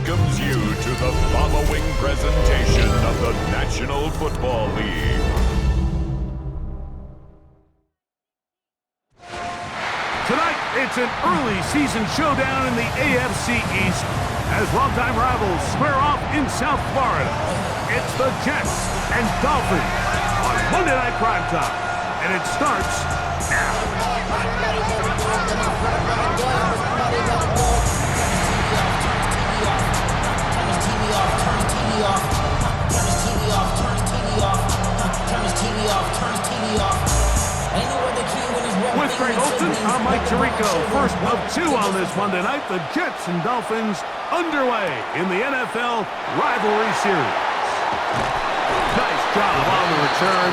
welcomes you to the following presentation of the National Football League. Tonight, it's an early season showdown in the AFC East as longtime rivals square off in South Florida. It's the Jets and Dolphins on Monday Night Primetime, and it starts now. With Greg Olson, I'm Mike Tirico. First of two on this Monday night, the Jets and Dolphins underway in the NFL Rivalry Series. Nice job on the return.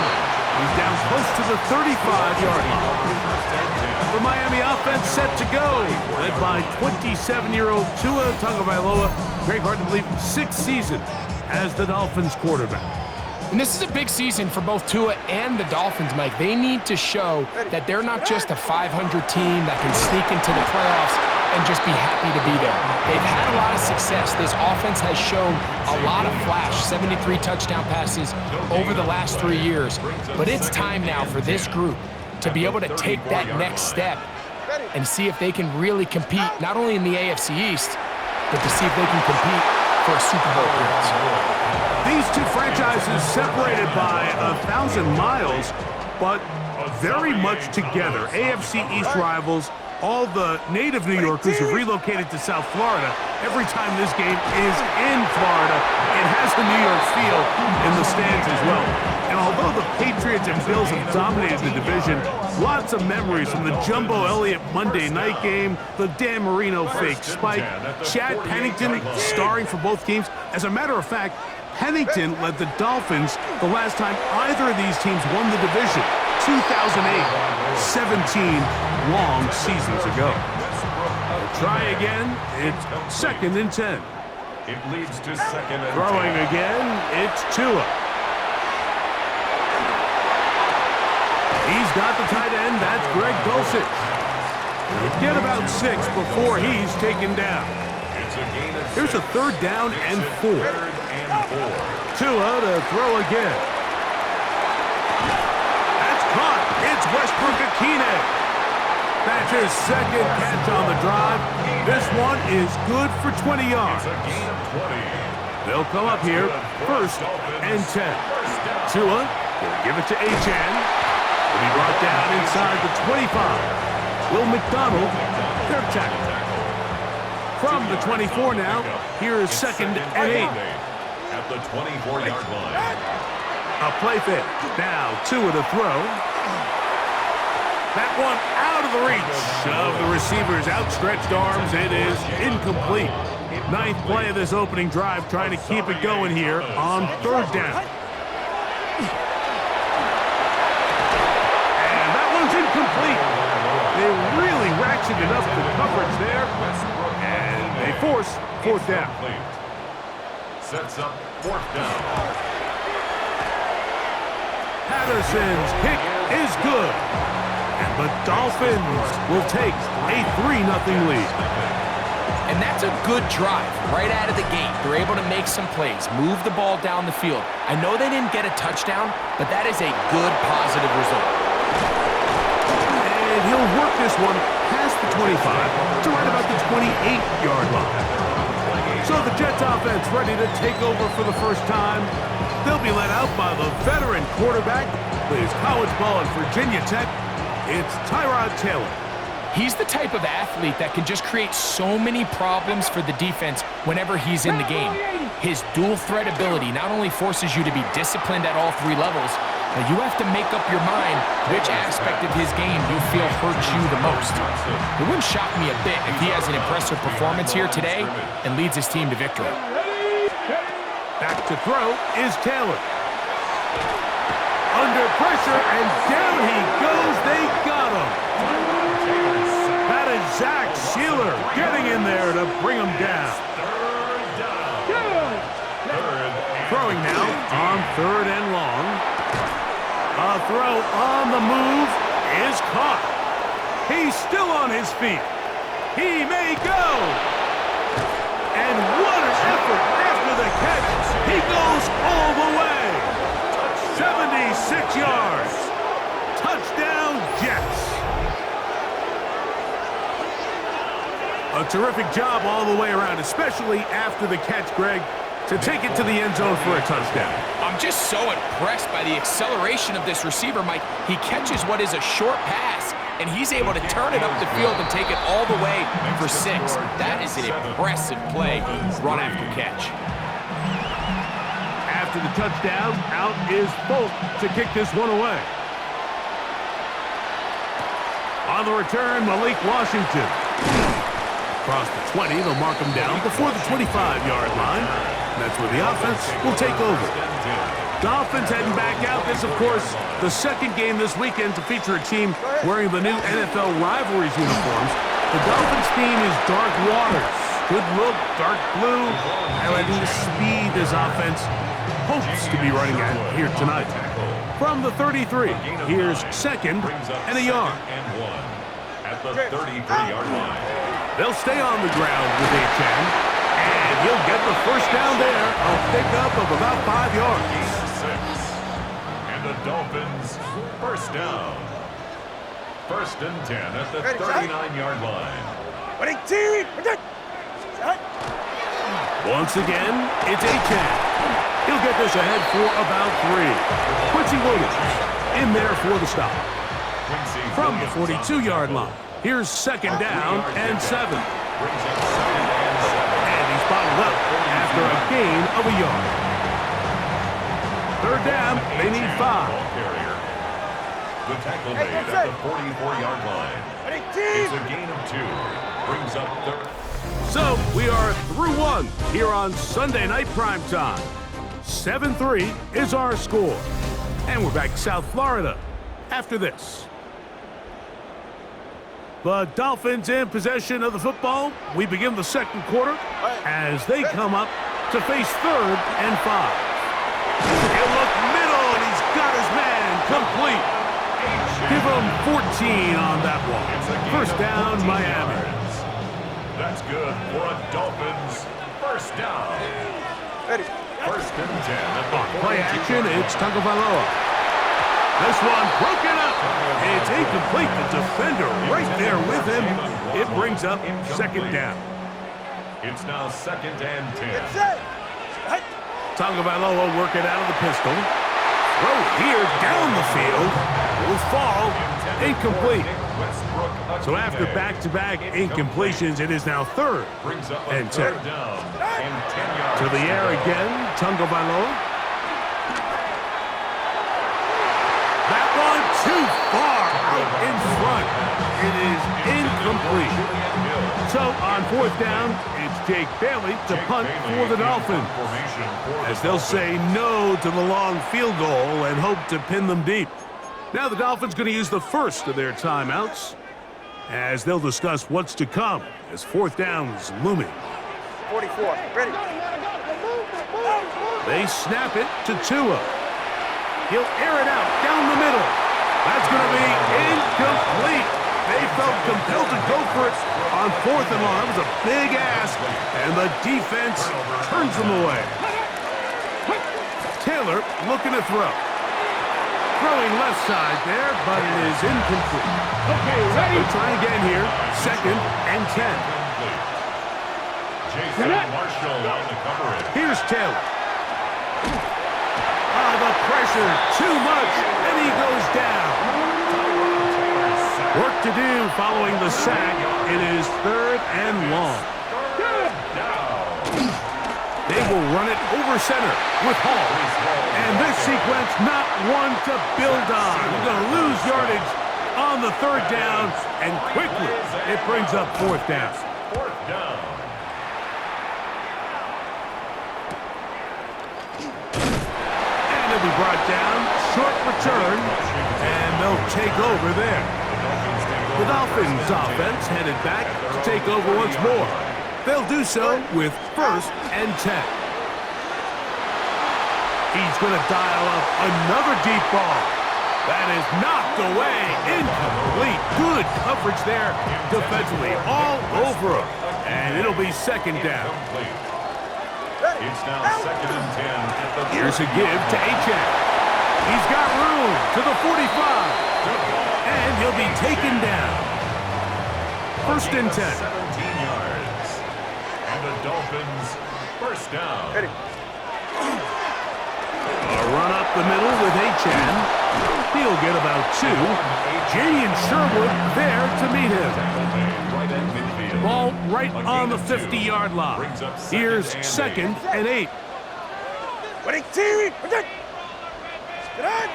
He's down close to the 35-yard line. The Miami offense set to go, led by 27-year-old Tua Tagovailoa. Very hard to believe, 6th season as the Dolphins quarterback. And this is a big season for both Tua and the Dolphins, Mike. They need to show that they're not just a 500 team that can sneak into the playoffs and just be happy to be there. They've had a lot of success. This offense has shown a lot of flash, 73 touchdown passes over the last 3 years. But it's time now for this group to be able to take that next step and see if they can really compete, not only in the AFC East, but to see if they can compete for a Super Bowl appearance. These two franchises separated by 1,000 miles, but very much together. AFC East rivals, all the native New Yorkers who relocated to South Florida. Every time this game is in Florida, it has the New York feel in the stands as well. And although the Patriots and Bills have dominated the division, lots of memories from the Jumbo Elliott Monday night game, the Dan Marino fake spike, Chad Pennington starring for both teams. As a matter of fact, Pennington led the Dolphins the last time either of these teams won the division, 2008, 17 long seasons ago. We'll try again. It's 2nd and 10. It leads to 2nd and 10. Throwing again, it's Tua. He's got the tight end, that's Greg Dulcich. He'll get about 6 before he's taken down. Here's a 3rd down and 4. Tua to throw again. That's caught. It's Westbrook-Ikhine. That's his 2nd catch on the drive. This one is good for 20 yards. They'll come up here, 1st and 10. Tua will give it to Achane. Will be brought down inside the 25. Will McDonald, their tackle. From the 24 now, here is 2nd and 8. At the 24-yard line. A play fake. Now Tua to throw. That one out of the reach of the receiver's outstretched arms. It is incomplete. 9th play of this opening drive, trying to keep it going here on 3rd down. And that one's incomplete. They really ratcheted up the coverage there. And they force 4th down. Sets up 4th down. Patterson's kick is good. And the Dolphins will take a 3-0 lead. And that's a good drive right out of the gate. They're able to make some plays, move the ball down the field. I know they didn't get a touchdown, but that is a good, positive result. And he'll work this one past the 25 to right about the 28-yard line. So the Jets offense ready to take over for the first time. They'll be led out by the veteran quarterback, plays college ball at Virginia Tech. It's Tyrod Taylor. He's the type of athlete that can just create so many problems for the defense whenever he's in the game. His dual threat ability not only forces you to be disciplined at all 3 levels, but you have to make up your mind which aspect of his game you feel hurts you the most. It wouldn't shock me a bit if he has an impressive performance here today and leads his team to victory. Back to throw is Taylor. Under pressure, and down he goes. They got him. That is Zach Sheeler getting in there to bring him down. Throwing now on 3rd and long. A throw on the move is caught. He's still on his feet. He may go. And what an effort after the catch. He goes all the way. 76 yards. Touchdown, Jets. A terrific job all the way around, especially after the catch, Greg, to take it to the end zone for a touchdown. I'm just so impressed by the acceleration of this receiver, Mike. He catches what is a short pass, and he's able to turn it up the field and take it all the way for 6. That is an impressive play, run after catch. After the touchdown, out is Folk to kick this one away. On the return, Malik Washington. Across the 20, they'll mark him down before the 25-yard line. That's where the offense will take over. Dolphins heading back out. This, of course, the second game this weekend to feature a team wearing the new NFL Rivalries uniforms. The Dolphins theme is dark waters. Good look, dark blue, highlighting the speed this offense hopes to be running at here tonight. From the 33, here's second and a yard. At the 33-yard line. They'll stay on the ground with a 10. And he'll get the first down there. A pickup of about 5 yards. 6. And the Dolphins first down. First and 10 at the 39-yard line. Once again, it's a 10. He'll get this ahead for about 3. Quincy Williams in there for the stop. From the 42-yard line, here's second down and 7. Bottled up after a gain of a yard. Third down, they need 5. The tackle made at the 44-yard line. It's a gain of 2. Brings up third. So we are through 1 here on Sunday Night Primetime. 7-3 is our score. And we're back to South Florida after this. The Dolphins in possession of the football. We begin the second quarter as they come up to face third and 5. He'll look middle, and he's got his man complete. Give him 14 on that one. First down, Miami. That's good for a Dolphins first down. First and 10. On play action, it's Tagovailoa. This one broken up. It's incomplete. The defender right there with him. It brings up second down. It's now second and 10. Tagovailoa working out of the pistol. Throw here down the field. Will fall. Incomplete. So after back-to-back incompletions, it is now third and 10. To the air again, Tagovailoa. That one too far out in front. It is incomplete. So on fourth down, it's Jake Bailey to punt for the Dolphins, as they'll say no to the long field goal and hope to pin them deep. Now the Dolphins going to use the first of their timeouts, as they'll discuss what's to come as fourth down is looming. 44, ready. They snap it to Tua. He'll air it out down the middle. That's going to be incomplete. They felt compelled to go for it on fourth and long. That was a big ask, and the defense turns them away. Taylor looking to throw. Throwing left side there, but it is incomplete. Okay, ready? We'll try again here. Second and 10. Jason Marshall on the coverage. Here's Taylor. The pressure, too much, and he goes down. Work to do following the sack. It is third and long. They will run it over center with Hall. And this sequence, not one to build on. We're going to lose yardage on the third down, and quickly it brings up fourth down. Fourth down. Be brought down, short return, and they'll take over there. The Dolphins offense headed back to take over once more. They'll do so with first and 10. He's going to dial up another deep ball. That is knocked away, incomplete. Good coverage there defensively, all over him. And it'll be second down. It's now 2nd and 10 at the Here's a give to Achane. He's got room to the 45. And he'll be taken down. 1st and 10. 17 yards. And the Dolphins first down. Ready. A run up the middle with Achane. He'll get about 2. Janian Sherwood there to meet him. Right at midfield. Ball right on the 50-yard line. Here's 2nd and 8. Ready, team. Get on.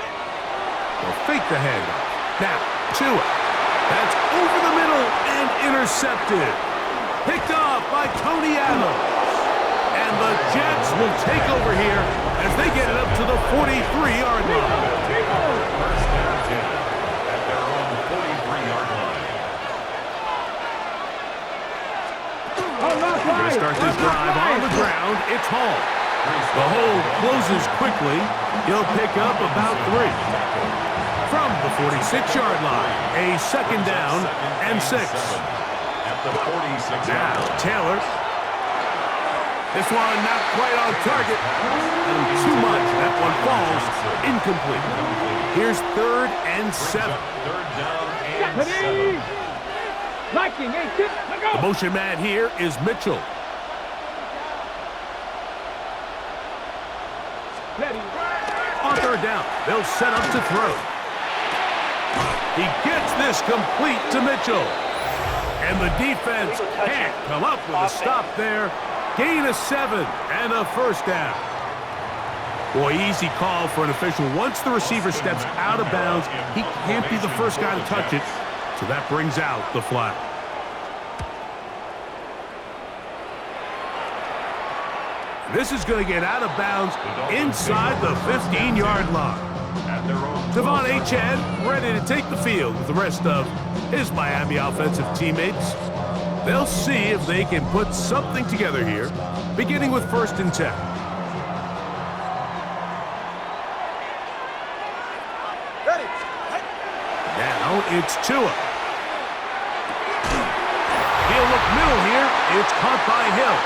They'll fake the handoff. Now, Tua. That's over the middle and intercepted. Picked off by Tony Adams. And the Jets will take over here as they get it up to the 43-yard line. First down 10 at their own 43-yard line. Going to start this drive on the ground. It's Hall. The hole closes quickly. He'll pick up about 3. From the 46-yard line, a 2nd down and 6. At the 46. Now, Taylor. This one not quite on target. And too much. That one falls incomplete. Here's 3rd and 7. 3rd down and 7. The motion man here is Mitchell. On 3rd down, they'll set up to throw. He gets this complete to Mitchell. And the defense can't come up with a stop there. Gain of 7 and a 1st down. Boy, easy call for an official. Once the receiver steps out of bounds, he can't be the first guy to touch it. So that brings out the flag. This is going to get out of bounds inside the 15-yard line. Devon Achane ready to take the field with the rest of his Miami offensive teammates. They'll see if they can put something together here, beginning with 1st and 10. Ready. Now it's Tua. He'll look middle here. It's caught by Hill.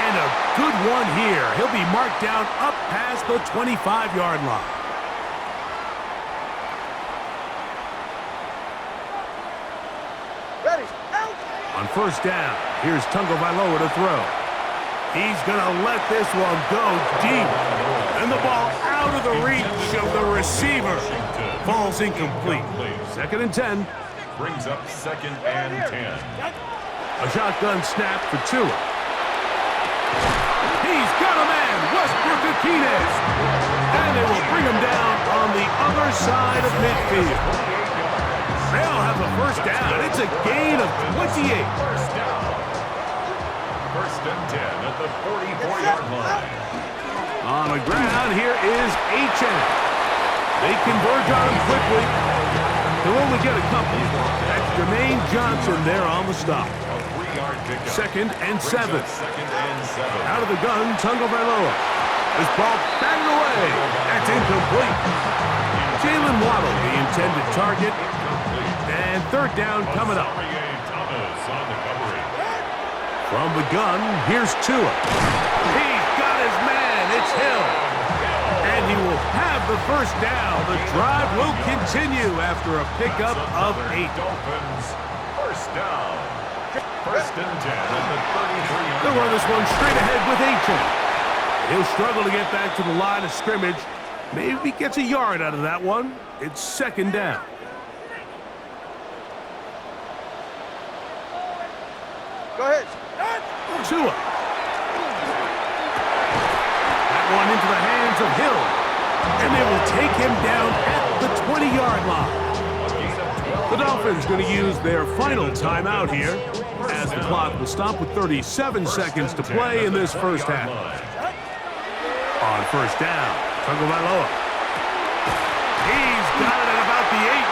And a good one here. He'll be marked down up past the 25-yard line. Ready. Out. On 1st down, here's Tagovailoa to throw. He's going to let this one go deep. And the ball out of the reach of the receiver. Falls incomplete. 2nd and 10. Brings up 2nd and 10. A shotgun snap for Tua. He's got a man, Westbrook Akine. And they will bring him down on the other side of midfield. They'll have a 1st down. It's a gain of 28. First down. 1st and 10 at the 44-yard line. On the ground, here is Achane. They converge on him quickly. He'll only get a couple. That's Jermaine Johnson there on the stop. A 3-yard pickup. 2nd and 7. 2nd and 7. Out of the gun, Tagovailoa. This ball batted away. That's incomplete. Jalen Waddle, the intended target. And 3rd down coming up. From the gun, here's Tua. He's got his man. It's Hill. And he will have the 1st down. The drive will continue after a pickup of 8. Dolphins first down. 1st and 10 at the 33-yard They'll run this one straight ahead with Achane. He'll struggle to get back to the line of scrimmage. Maybe gets a yard out of that one. It's 2nd down. Go ahead. Tua. That one into the hands of Hill. And they will take him down at the 20-yard line. The Dolphins going to use their final timeout here as the clock will stop with 37 seconds to play in this 1st half. On 1st down, Tagovailoa. He's got it at about the 8.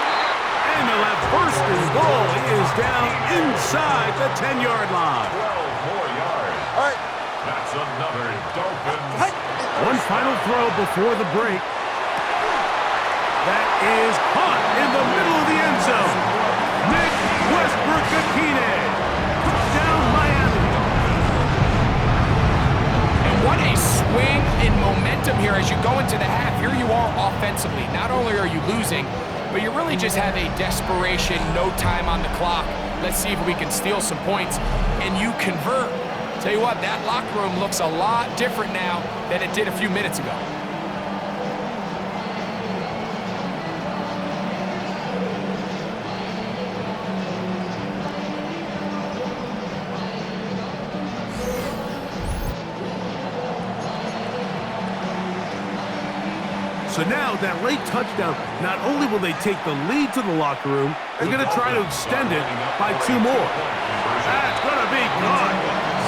And they'll have 1st and goal. He is down inside the 10-yard line. 12 more yards. All right. That's another Dolphins. One final throw before the break. That is caught in the middle of the end zone. Nick Westbrook-Akine. Touchdown Miami. you losing, but you really just have a desperation, no time on the clock. Let's see if we can steal some points, and you convert. Tell you what, that locker room looks a lot different now than it did a few minutes ago. So now that late touchdown, not only will they take the lead to the locker room, they're going to try to extend it by 2 more. That's going to be good.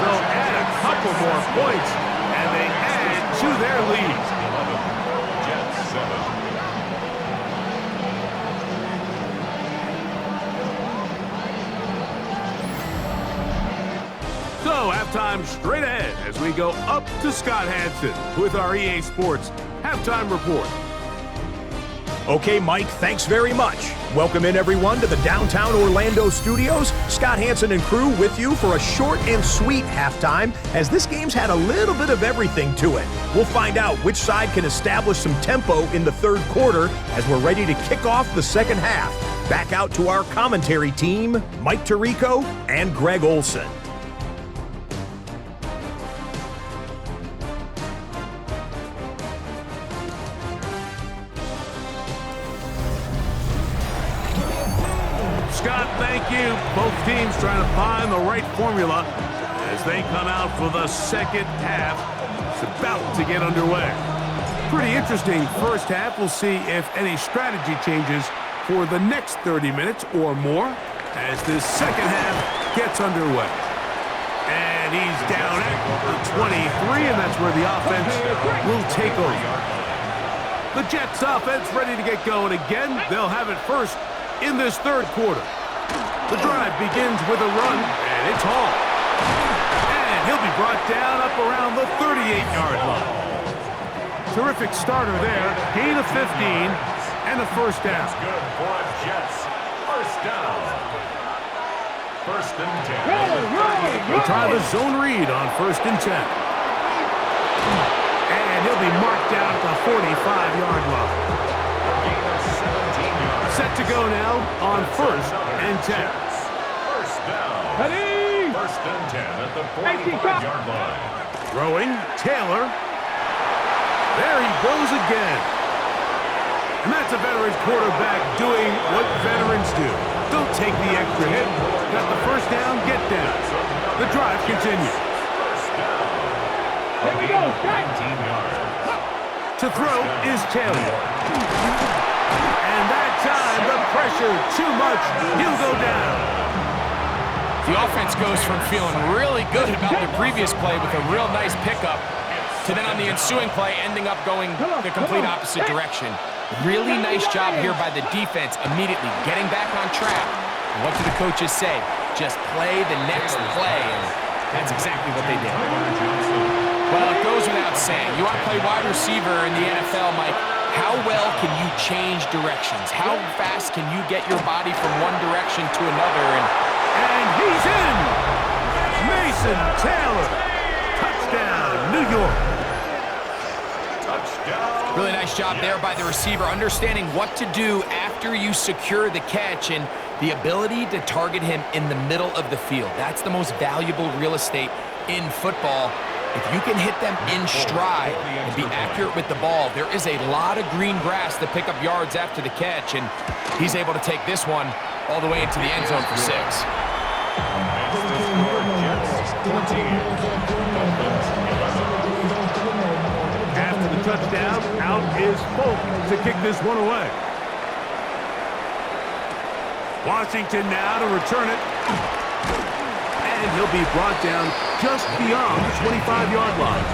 So add a couple more points, and they add to their lead. 11, Jets 7. So halftime straight ahead as we go up to Scott Hansen with our EA Sports Halftime Report. Okay, Mike, thanks very much. Welcome in, everyone, to the downtown Orlando studios. Scott Hansen and crew with you for a short and sweet halftime, as this game's had a little bit of everything to it. We'll find out which side can establish some tempo in the third quarter as we're ready to kick off the second half. Back out to our commentary team, Mike Tirico and Greg Olson. Scott, thank you. Both teams trying to find the right formula as they come out for the second half. It's about to get underway. Pretty interesting first half. We'll see if any strategy changes for the next 30 minutes or more as this second half gets underway. And he's down at the 23, and that's where the offense will take over. The Jets offense ready to get going again. They'll have it first in this third quarter. The drive begins with a run, and it's Hall. And he'll be brought down up around the 38-yard line. Terrific starter there. Gain of 15 and a first down. That's good for a Jets. First down. First and 10. They'll try the zone read on first and 10. And he'll be marked down at the 45-yard line. Set to go now on first and 10. First down. First and 10 at the 45-yard line. Throwing, Taylor. There he goes again. And that's a veteran quarterback doing what veterans do. Don't take the extra hit. Got the first down, get down. The drive continues. First down. Here we go. 19 yards. To throw is Taylor. And that time, the pressure too much. He'll go down. The offense goes from feeling really good about the previous play with a real nice pickup to then on the ensuing play ending up going the complete opposite direction. Really nice job here by the defense immediately getting back on track. And what do the coaches say? Just play the next play, and that's exactly what they did. Well, it goes without saying. You want to play wide receiver in the NFL, Mike, how well can you change directions? How fast can you get your body from one direction to another? And he's in! Mason Taylor. Touchdown, New York. Touchdown. Really nice job there by the receiver, understanding what to do after you secure the catch and the ability to target him in the middle of the field. That's the most valuable real estate in football. If you can hit them in stride and be accurate with the ball, there is a lot of green grass to pick up yards after the catch, and he's able to take this one all the way into the end zone for 6. After the touchdown, out is Folk to kick this one away. Washington now to return it. And he'll be brought down just beyond the 25-yard line.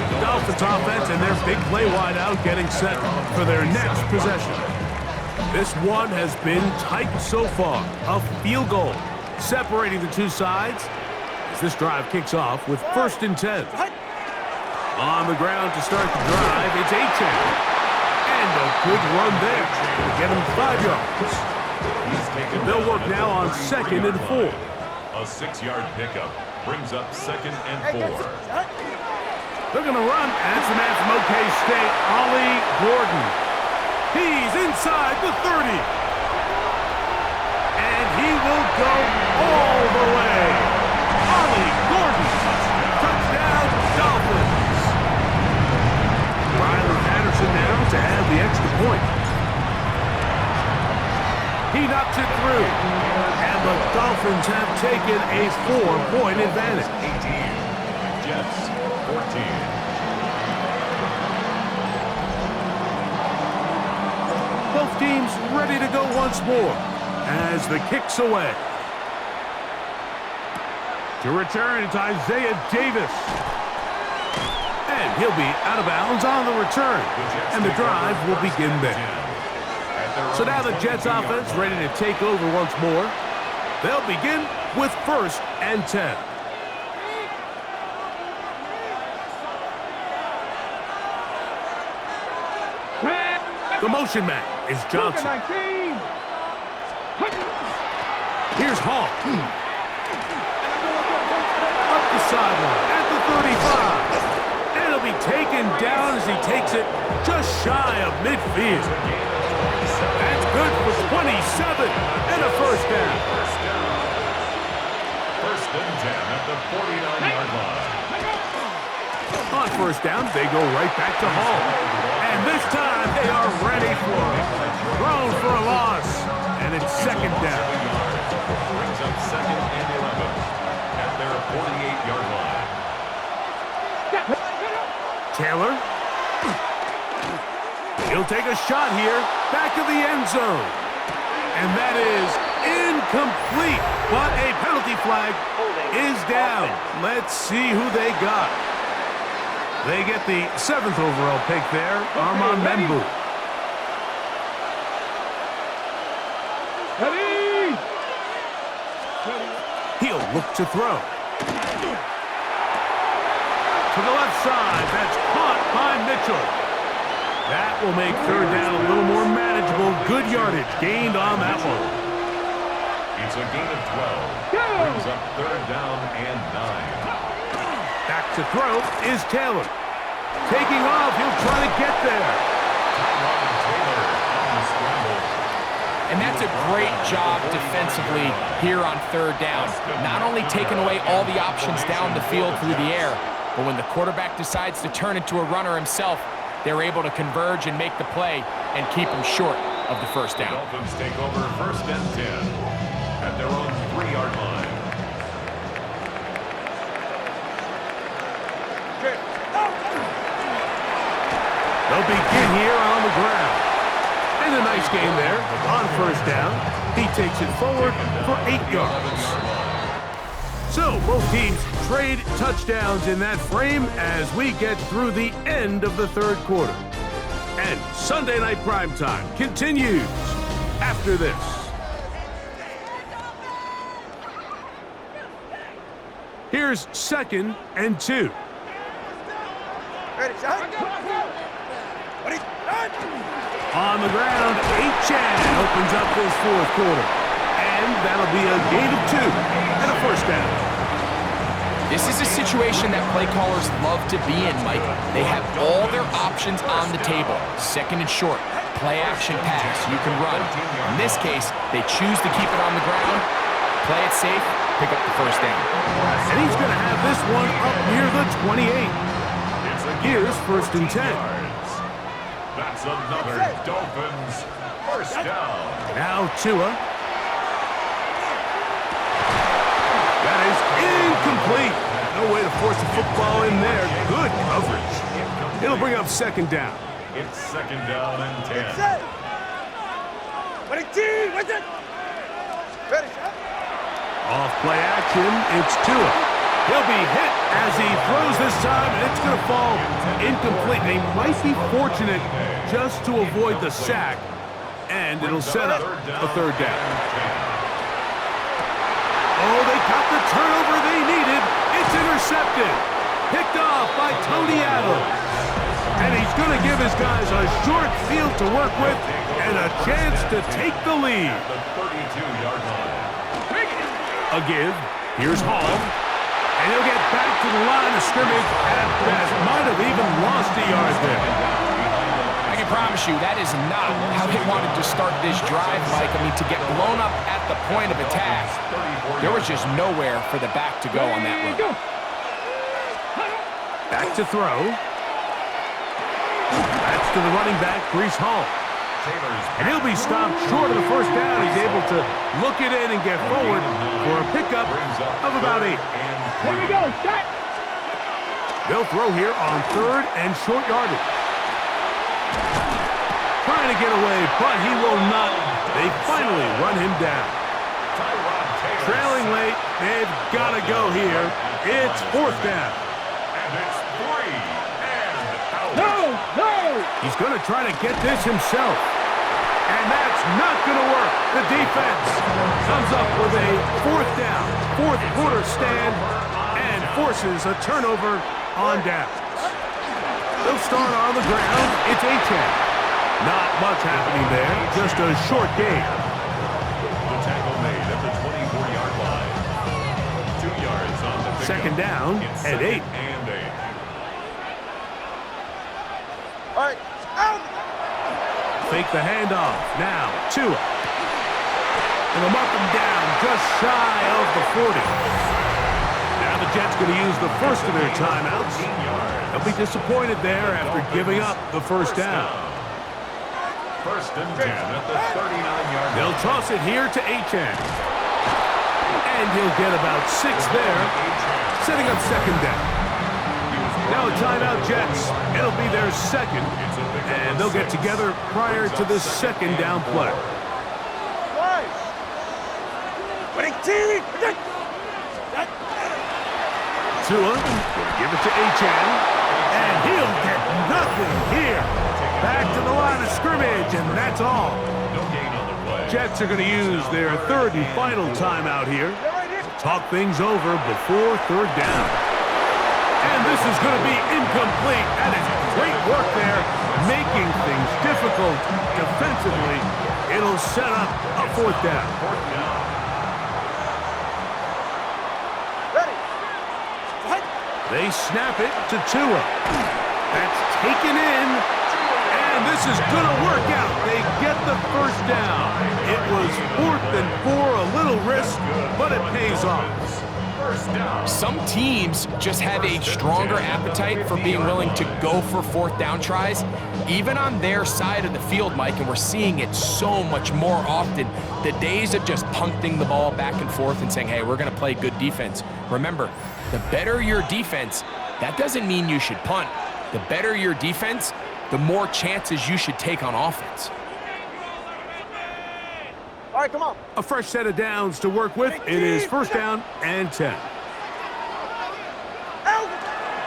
The Dolphins offense and their big play wideout getting set for their next possession. This one has been tight so far. A field goal separating the two sides as this drive kicks off with first and 10. On the ground to start the drive, it's A-Chain. And a good run there to get him 5 yards. They'll work now on second and 4. A 6-yard pickup brings up second and 4. They're going to run, and it's the man from OK State, Ollie Gordon. He's inside the 30. And he will go all the way. Ollie Gordon. Touchdown, Dolphins. Riley Patterson now to add the extra point. He knocks it through. And the Dolphins have taken a 4-point advantage. 18. Jets, 14. Both teams ready to go once more as the kick's away. To return, it's Isaiah Davis. And he'll be out of bounds on the return. And the drive will begin there. So now the Jets offense ready to take over once more. They'll begin with 1st and 10. The motion man is Johnson. Here's Hall. Up the sideline at the 35. And it'll be taken down as he takes it just shy of midfield. That's good for 27 and a first down. First and 10 at the 49-yard line. On first down, they go right back to Hall. And this time, they are ready for it. Thrown for a loss. And it's second down. Brings up 2nd and 11 at their 48-yard line. Taylor. He'll take a shot here. Back of the end zone. And that is incomplete. But a penalty flag is down. Let's see who they got. They get the 7th overall pick there, Armand Membu. He'll look to throw. To the left side, that's caught by Mitchell. That will make third down a little more manageable. Good yardage gained on that one. It's a gain of 12. Brings up 3rd down and 9. Back to throw is Taylor. Taking off, he'll try to get there. And that's a great job defensively here on 3rd down. Not only taking away all the options down the field through the air, but when the quarterback decides to turn into a runner himself, they're able to converge and make the play and keep him short of the first down. The Dolphins take over 1st and 10 at their own 3-yard line. They'll begin here on the ground. And a nice game there on first down. He takes it forward for 8 yards. So both teams trade touchdowns in that frame as we get through the end of the 3rd quarter. And Sunday Night Primetime continues after this. Here's 2nd and 2. Ready, shot. Ready, shot. On the ground, Achan opens up this 4th quarter. And that'll be a gain of 2 and a first down. This is a situation that play callers love to be in, Mike. They have all their options on the table. 2nd and short, play action pass, you can run. In this case, they choose to keep it on the ground, play it safe, pick up the first down. And he's going to have this one up near the 28. Here's 1st and 10. That's another Dolphins first down. Now Tua. That is incomplete. No way to force the football in there. Good coverage. It'll bring up 2nd down. It's 2nd down and 10. Ready, team, what's it? Ready, shot. Off play action, it's Tua. He'll be hit as he throws this time, and it's going to fall incomplete. They might be fortunate just to avoid the sack, and it'll set up a 3rd down. Oh, they got the turnover they needed. It's intercepted. Picked off by Tony Adams. And he's going to give his guys a short field to work with and a chance to take the lead. The 32-yard line. A give. Here's Hall. And he'll get back to the line of scrimmage at best. Might have even lost a yard there. I can promise you, that is not how they wanted to start this drive, Mike. I mean, to get blown up at the point of attack, there was just nowhere for the back to go on that run. Back to throw. That's to the running back, Breece Hall. And he'll be stopped short of the first down. He's able to look it in and get forward for a pickup of about 8. Here we go, start. They'll throw here on 3rd and short yardage. Trying to get away, but he will not. They finally run him down. Trailing late, they've got to go here. It's 4th down. And it's 3 and out. No, no. He's going to try to get this himself. And that's not going to work. The defense comes up with a 4th down, 4th quarter stand, and forces a turnover on downs. They'll start on the ground. It's Achane. Not much happening there, just a short gain. The tackle made at the 24-yard line. 2 yards on the pickup. 2nd down It's and 8. 2nd and 8. All right, out. Fake the handoff. Now, Tua. And they'll mark him down just shy of the 40. Now the Jets going to use the first of their timeouts. They'll be disappointed there after giving up the first down. 1st and 10 at the 39-yard line. They'll toss it here to Achane. And he'll get about 6 there, setting up 2nd down. Now a timeout, Jets. It'll be their 2nd, and they'll get together prior to the 2nd down play. Winning team. Tua will give it to Achane, and he'll get nothing here. Back to the line of scrimmage, and that's all. No gain on the play. Jets are going to use their 3rd and final timeout here to talk things over before 3rd down. And this is going to be incomplete. That is great work there, making things difficult defensively. It'll set up a 4th down. Ready. Fight. They snap it to Tua. That's taken in, and this is going to work out. They get the first down. It was 4th and 4, a little risk, but it pays off. Some teams just have a stronger appetite for being willing to go for 4th down tries, even on their side of the field, Mike, and we're seeing it so much more often. The days of just punting the ball back and forth and saying, hey, we're going to play good defense. Remember, the better your defense, that doesn't mean you should punt. The better your defense, the more chances you should take on offense. All right, come on. A fresh set of downs to work with. It is 1st down and 10. Out.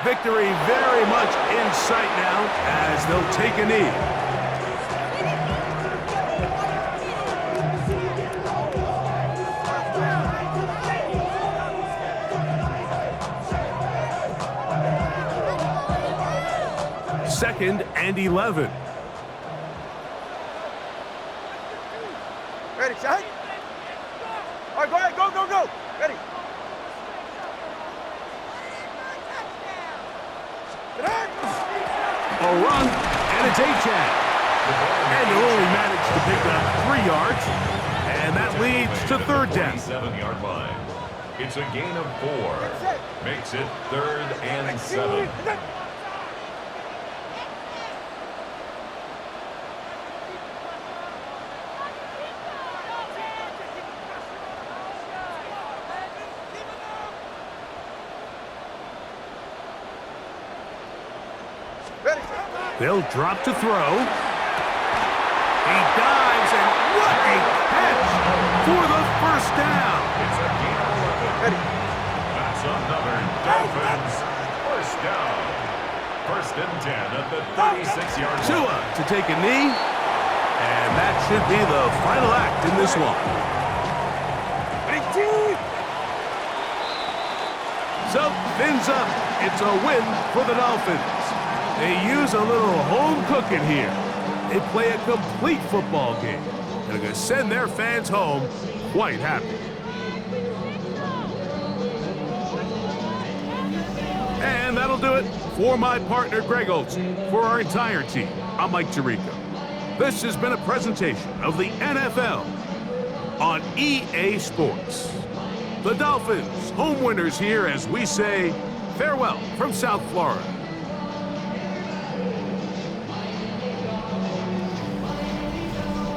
Victory very much in sight now as they'll take a knee. Second and 11. Ready, shot. All right, go ahead, go, go, go. Ready. A run, and it's Achane. And they'll only manage to pick up 3 yards, and that leads to 3rd down. 7-yard line. It's a gain of 4. Makes it 3rd and 7. They'll drop to throw. He dives, and what a catch for the first down. It's a gain of 11. That's another Dolphins first down. 1st and 10 at the 36-yard line. Tua to take a knee, and that should be the final act in this one. So, fins up. It's a win for the Dolphins. They use a little home cooking here. They play a complete football game. They're going to send their fans home quite happy. And that'll do it for my partner, Greg Olson, for our entire team. I'm Mike Tirico. This has been a presentation of the NFL on EA Sports. The Dolphins, home winners here as we say farewell from South Florida.